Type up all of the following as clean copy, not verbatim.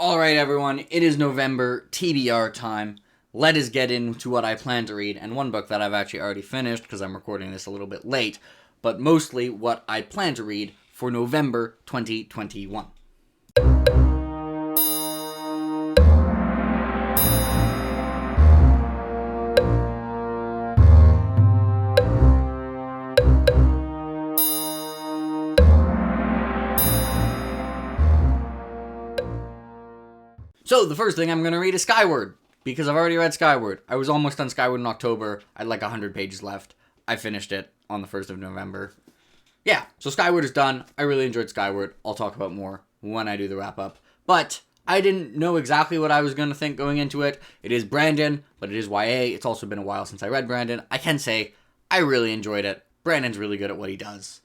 Alright everyone, it is November, TBR time. Let us get into what I plan to read, and one book that I've actually already finished because I'm recording this a little bit late, but mostly what I plan to read for November 2021. So the first thing I'm going to read is Skyward, because I've already read Skyward. I was almost done Skyward in October. I had like 100 pages left. I finished it on the 1st of November. Yeah, so Skyward is done. I really enjoyed Skyward. I'll talk about more when I do the wrap-up. But I didn't know exactly what I was going to think going into it. It is Brandon, but it is YA. It's also been a while since I read Brandon. I can say I really enjoyed it. Brandon's really good at what he does.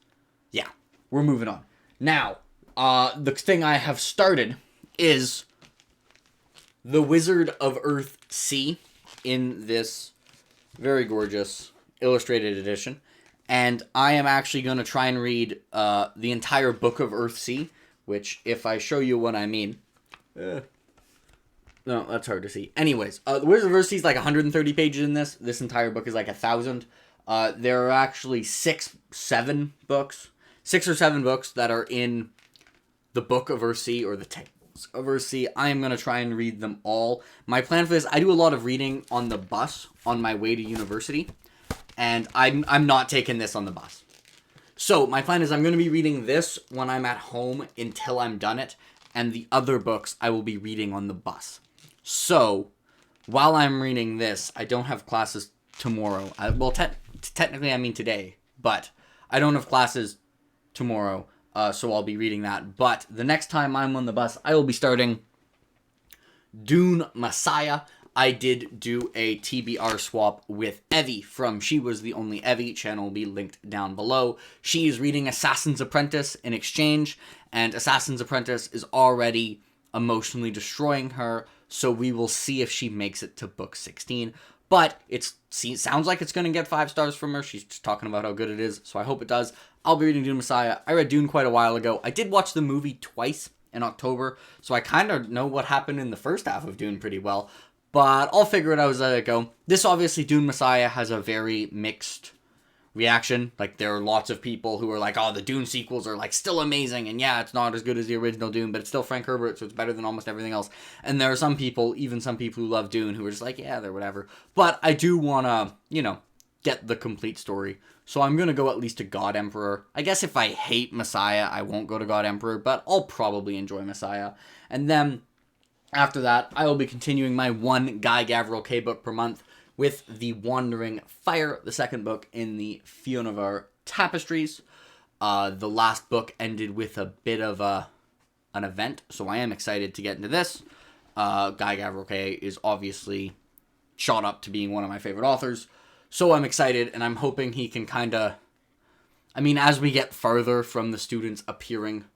Yeah, we're moving on. Now, the thing I have started is The Book of Earthsea in this very gorgeous illustrated edition. And I am actually going to try and read the entire Book of Earthsea, which, if I show you what I mean... no, that's hard to see. Anyways, The Book of Earthsea is like 130 pages in this. This entire book is like 1,000. There are actually 6 or 7 books that are in the Book of Earthsea, or the Tables of Earthsea. I am going to try and read them all. My plan for this, I do a lot of reading on the bus on my way to university, and I'm not taking this on the bus. So my plan is I'm going to be reading this when I'm at home until I'm done it, and the other books I will be reading on the bus. So while I'm reading this, I don't have classes tomorrow. Technically I mean today, but I don't have classes tomorrow, so I'll be reading that. But the next time I'm on the bus, I will be starting Dune Messiah. I did do a TBR swap with Evie from She Was the Only Evie. Channel will be linked down below. She is reading Assassin's Apprentice in exchange, and Assassin's Apprentice is already emotionally destroying her, so we will see if she makes it to book 16. But it sounds like it's going to get 5 stars from her. She's just talking about how good it is, so I hope it does. I'll be reading Dune Messiah. I read Dune quite a while ago. I did watch the movie twice in October, so I kind of know what happened in the first half of Dune pretty well. But I'll figure it out as I go. This, obviously, Dune Messiah has a very mixed reaction. Like, there are lots of people who are like, oh, the Dune sequels are, like, still amazing. And yeah, it's not as good as the original Dune, but it's still Frank Herbert, so it's better than almost everything else. And there are some people, even some people who love Dune, who are just like, yeah, they're whatever. But I do want to, get the complete story. So I'm going to go at least to God Emperor. I guess if I hate Messiah, I won't go to God Emperor, but I'll probably enjoy Messiah. And then after that, I will be continuing my one Guy Gavriel K book per month with The Wandering Fire, the second book in the Fionavar Tapestries. The last book ended with a bit of an event, so I am excited to get into this. Guy Gavriel K is obviously shot up to being one of my favorite authors, so I'm excited, and I'm hoping he can kind of... I mean, as we get further from the students appearing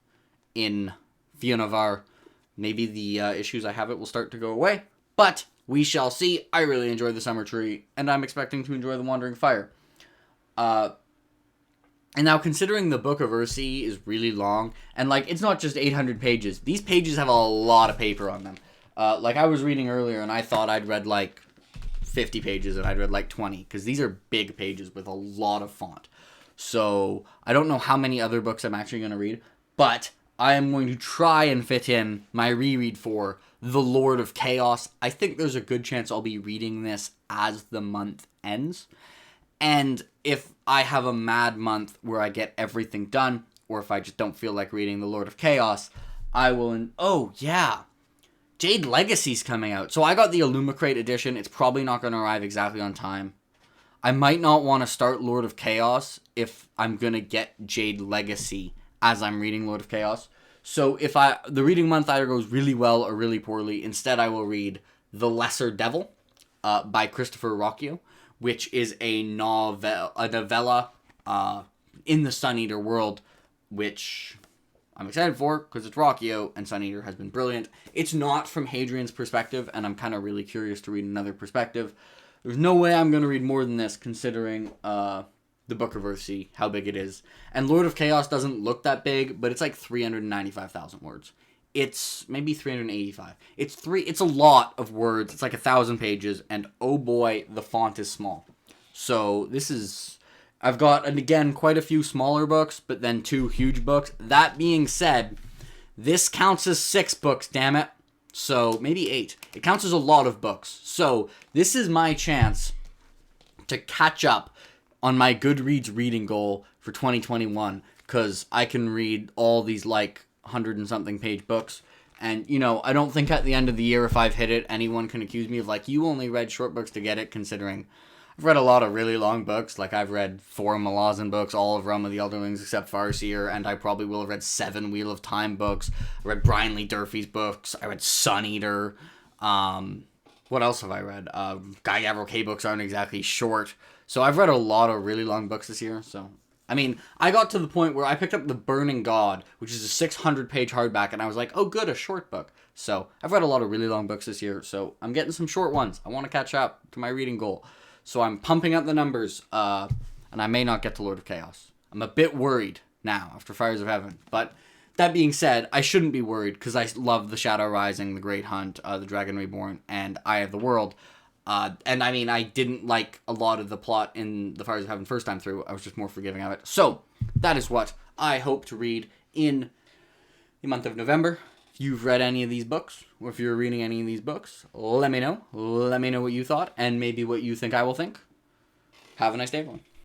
in Fionavar, maybe the issues I have it will start to go away, but we shall see. I really enjoyed The Summer Tree, and I'm expecting to enjoy The Wandering Fire. And now, considering the Book of Earthsea is really long, and, like, it's not just 800 pages. These pages have a lot of paper on them. Like, I was reading earlier, and I thought I'd read, like, 50 pages, and I'd read, like, 20, because these are big pages with a lot of font. So, I don't know how many other books I'm actually going to read, but I am going to try and fit in my reread for The Lord of Chaos. I think there's a good chance I'll be reading this as the month ends. And if I have a mad month where I get everything done, or if I just don't feel like reading The Lord of Chaos, I will... Oh, yeah. Jade Legacy's coming out. So I got the Illumicrate edition. It's probably not going to arrive exactly on time. I might not want to start Lord of Chaos if I'm going to get Jade Legacy as I'm reading Lord of Chaos. So if the reading month either goes really well or really poorly, instead I will read The Lesser Devil by Christopher Rocchio, which is a novella in the Sun Eater world, which I'm excited for because it's Rocchio, and Sun Eater has been brilliant. It's not from Hadrian's perspective, and I'm kind of really curious to read another perspective. There's no way I'm going to read more than this, considering the Book of Earthsea, how big it is. And Lord of Chaos doesn't look that big, but it's like 395,000 words. It's maybe 385. It's a lot of words. It's like 1,000 pages, and oh boy, the font is small. So I've got, and again, quite a few smaller books, but then 2 huge books. That being said, this counts as 6 books, damn it. So maybe 8. It counts as a lot of books. So this is my chance to catch up on my Goodreads reading goal for 2021, because I can read all these like 100 and something page books. And, I don't think at the end of the year, if I've hit it, anyone can accuse me of like, you only read short books to get it, considering I've read a lot of really long books. Like, I've read 4 Malazan books, all of Realm of the Elderlings except Farseer, and I probably will have read 7 Wheel of Time books. I read Brian Lee Durfee's books. I read Sun Eater. What else have I read? Guy Gavriel K books aren't exactly short. So I've read a lot of really long books this year. So, I mean, I got to the point where I picked up The Burning God, which is a 600-page hardback, and I was like, oh, good, a short book. So I've read a lot of really long books this year, so I'm getting some short ones. I want to catch up to my reading goal. So I'm pumping up the numbers, and I may not get to Lord of Chaos. I'm a bit worried now after Fires of Heaven. But that being said, I shouldn't be worried, because I love The Shadow Rising, The Great Hunt, The Dragon Reborn, and Eye of the World. And I mean, I didn't like a lot of the plot in The Fires of Heaven first time through. I was just more forgiving of it. So that is what I hope to read in the month of November. If you've read any of these books, or if you're reading any of these books, let me know. Let me know what you thought, and maybe what you think I will think. Have a nice day, everyone.